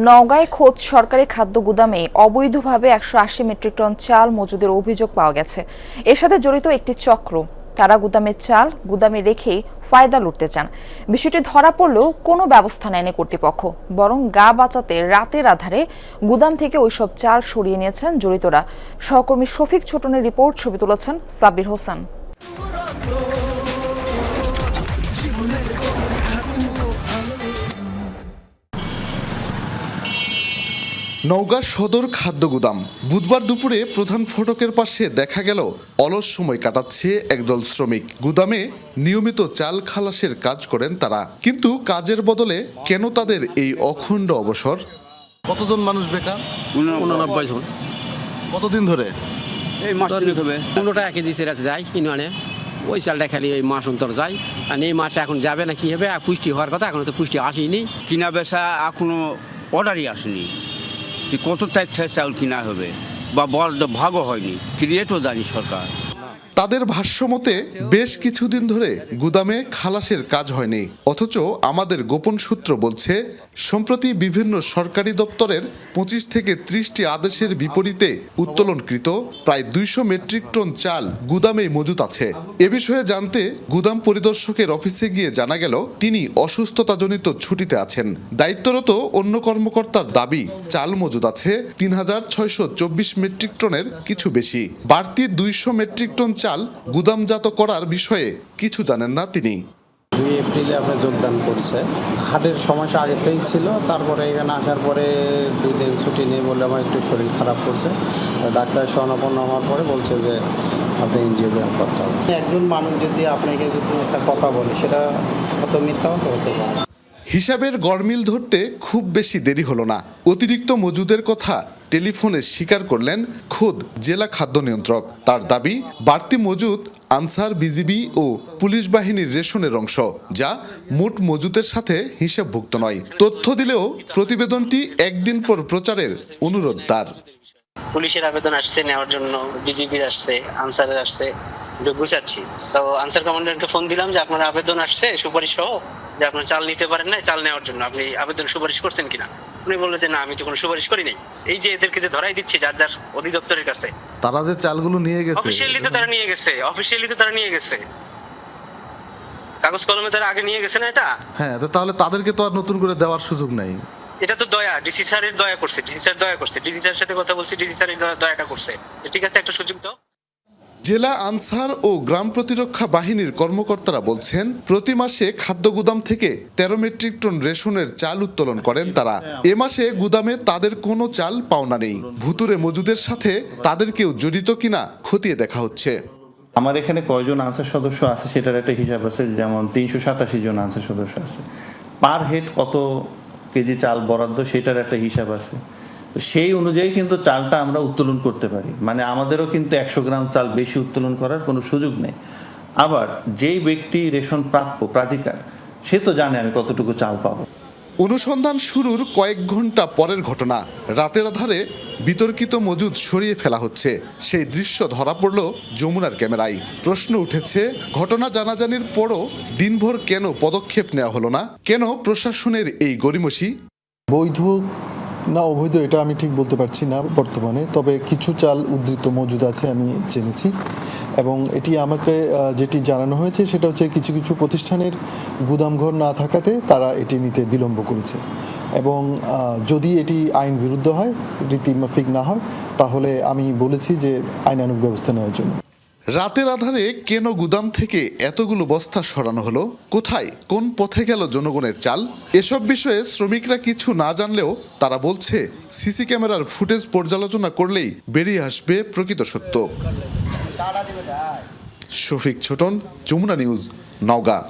নওগাঁয় খোদ সরকারি খাদ্য গুদামে অবৈধভাবে ১৮০ মেট্রিক টন চাল মজুদের অভিযোগ পাওয়া গেছে। এর সাথে জড়িত একটি চক্র। তারা গুদামের চাল গুদামে রেখেই ফায়দা লুটতে চান। বিষয়টি ধরা পড়লেও কোনো ব্যবস্থা নেয়নি কর্তৃপক্ষ, বরং গা বাঁচাতে রাতের আধারে গুদাম থেকে ওইসব চাল সরিয়ে নিয়েছেন জড়িতরা। সহকর্মী শফিক ছোটনের রিপোর্ট, ছবি তুলেছেন সাব্বির হোসেন। নওগাঁ সদর খাদ্য গুদাম। বুধবার দুপুরে প্রধান ফটকের পাশে দেখা গেল অলস সময় কাটাচ্ছে একদল শ্রমিক। গুদামে নিয়মিত চাল খালাসের কাজ করেন তারা, কিন্তু কাজের বদলে কেন তাদের এই অখণ্ড অবসর? কতজন মানুষ বেকার? 89 জন। কতদিন ধরে? এই মাস তিনেক হবে। 15 টাকা কেজি সেরা যায় কিনে আনে। ওই চালটা খালি এই মাস অন্তর যায়, আর এই মাসে এখন যাবে না, কি হবে? পুষ্টি হওয়ার কথা, এখন তো পুষ্টি আসেনি। কিনা বেচা এখনো অর্ডারই আসেনি যে কত টাইপ চাউল কিনা হবে বা ভাগও হয়নি, ক্রিয়েটও জানি সরকার। তাদের ভাষ্যমতে বেশ কিছুদিন ধরে গুদামে খালাসের কাজ হয়নি, অথচ আমাদের গোপন সূত্র বলছে সম্প্রতি বিভিন্ন সরকারি দপ্তরের 25 থেকে 30টি আদেশের বিপরীতে উত্তোলনকৃত প্রায় 200 মেট্রিক টন চাল গুদামে মজুত আছে। এ বিষয়ে জানতে গুদাম পরিদর্শকের অফিসে গিয়ে জানা গেল তিনি অসুস্থতাজনিত ছুটিতে আছেন। দায়িত্বরত অন্য কর্মকর্তার দাবি চাল মজুদ আছে 3624 মেট্রিক টনের কিছু বেশি। বাড়তি 200 মেট্রিক টন চাল গুদামজাত করার বিষয়ে কিছু জানেন না তিনি। 2 এপ্রিলে আপনার যোগদান করছে। হাটের সমস্যা আগেতেই ছিল, তারপরে এখানে আসার পরে 2 দিন ছুটি নেই বলে আমার একটু শরীর খারাপ করছে। ডাক্তার শরণাপন্ন হওয়ার পরে বলছে যে আপনি এনজিওগ্রাম করতে হবে। একজন মানুষ যদি আপনাকে যদি একটা কথা বলে, সেটা হয়তো মিথ্যা হতে পারে। হিসাবের গড়মিল ধরতে খুব বেশি দেরি হলো না। অতিরিক্ত মজুদের কথা টেলিফোনে স্বীকার করলেন খোদ জেলা খাদ্য নিয়ন্ত্রক। তার দাবি বাড়তি মজুদ আনসার, বিজিবি ও পুলিশ বাহিনীর রেশনের অংশ, যা মোট মজুদের সাথে হিসাবভুক্ত নয়। তথ্য দিলেও প্রতিবেদনটি একদিন পর প্রচারের অনুরোধ তার। পুলিশের আবেদন আসছে নেওয়ার জন্য, বিজিবির আসছে, আনসারের আসছে, গুছাচ্ছি। তো আনসার কমান্ডারকে ফোন দিলাম যে আপনার আবেদন আসছে সুপারিশ সহ, যে আপনার চাল নিতে পারেন না, চাল নেওয়ার জন্য আপনি আবেদন সুপারিশ করছেন কিনা। উনি বললো যে না, আমি তো কোনো সুপারিশ করি নাই। এই যে এদেরকে যে ধরাই দিচ্ছে যার যার অধিদপ্তরের কাছে, তারা যে চালগুলো নিয়ে গেছে অফিসিয়ালি তো তারা নিয়ে গেছে, কাগজ কলমে তারা আগে নিয়ে গেছে না এটা। হ্যাঁ, তাহলে তাদেরকে তো আর নতুন করে দেওয়ার সুযোগ নাই। এটা তো দয়া, ডিসি স্যারের দয়া করছে, ডিসি স্যারের সাথে কথা বলছি, ডিসি স্যারের দয়াটা করছে। ঠিক আছে, একটা সুযোগ দাও। জেলা আনসার ও গ্রাম প্রতিরক্ষা বাহিনীর কর্মকর্তারা বলছেন প্রতি মাসে খাদ্য গুদাম থেকে 13 মেট্রিক টন রেশনের চাল উত্তোলন করেন তারা। এ মাসে গুদামে তাদের কোনো চাল পাওনা নেই। ভুতুরে মজুদের সাথে তাদের কেউ জড়িত কিনা খতিয়ে দেখা হচ্ছে। আমার এখানে কয়জন আনসার সদস্য আছে সেটার একটা হিসাব আছে, যেমন 387 জন আনসার সদস্য আছে। পার হেড কত কেজি চাল বরাদ্দ সেটার একটা হিসাব আছে। তো সেই অনুযায়ী কিন্তু চালটা আমরা উত্তোলন করতে পারি, মানে আমাদেরও কিন্তু 100 গ্রাম চাল বেশি উত্তোলন করার কোনো সুযোগ নেই। আবার যেই ব্যক্তি রেশন প্রাপ্য প্রাধিকার, সে তো জানে আমি কতটুকু চাল পাবো। অনুসন্ধান শুরুর কয়েক ঘন্টা পরের ঘটনা। রাতের আধারে বিতর্কিত মজুদ সরিয়ে ফেলা হচ্ছে, সেই দৃশ্য ধরা পড়ল যমুনার ক্যামেরায়। প্রশ্ন উঠেছে, ঘটনা জানাজানির পরও দিনভর কেন পদক্ষেপ নেওয়া হলো না? কেন প্রশাসনের এই গড়িমসি? বৈধ না অবৈধ এটা আমি ঠিক বলতে পারছি না বর্তমানে, তবে কিছু চাল উদ্ধৃত মজুদ আছে আমি জেনেছি, এবং এটি আমাকে যেটি জানানো হয়েছে সেটা হচ্ছে কিছু কিছু প্রতিষ্ঠানের গুদামঘর না থাকাতে তারা এটি নিতে বিলম্ব করেছে, এবং যদি এটি আইন বিরুদ্ধ হয়, রীতিমাফিক না হয়, তাহলে আমি বলেছি যে আইনানুগ ব্যবস্থা নেওয়ার জন্য। রাতের আধারে কেন গুদাম থেকে এতগুলো বস্তা সরানো হলো? কোথায় কোন পথে গেল জনগণের চাল? এসব বিষয়ে শ্রমিকরা কিছু না জানলেও তারা বলছে সিসি ক্যামেরার ফুটেজ পর্যালোচনা করলেই বেরিয়ে আসবে প্রকৃত সত্য। শফিক ছোটন, যমুনা নিউজ, নওগাঁ।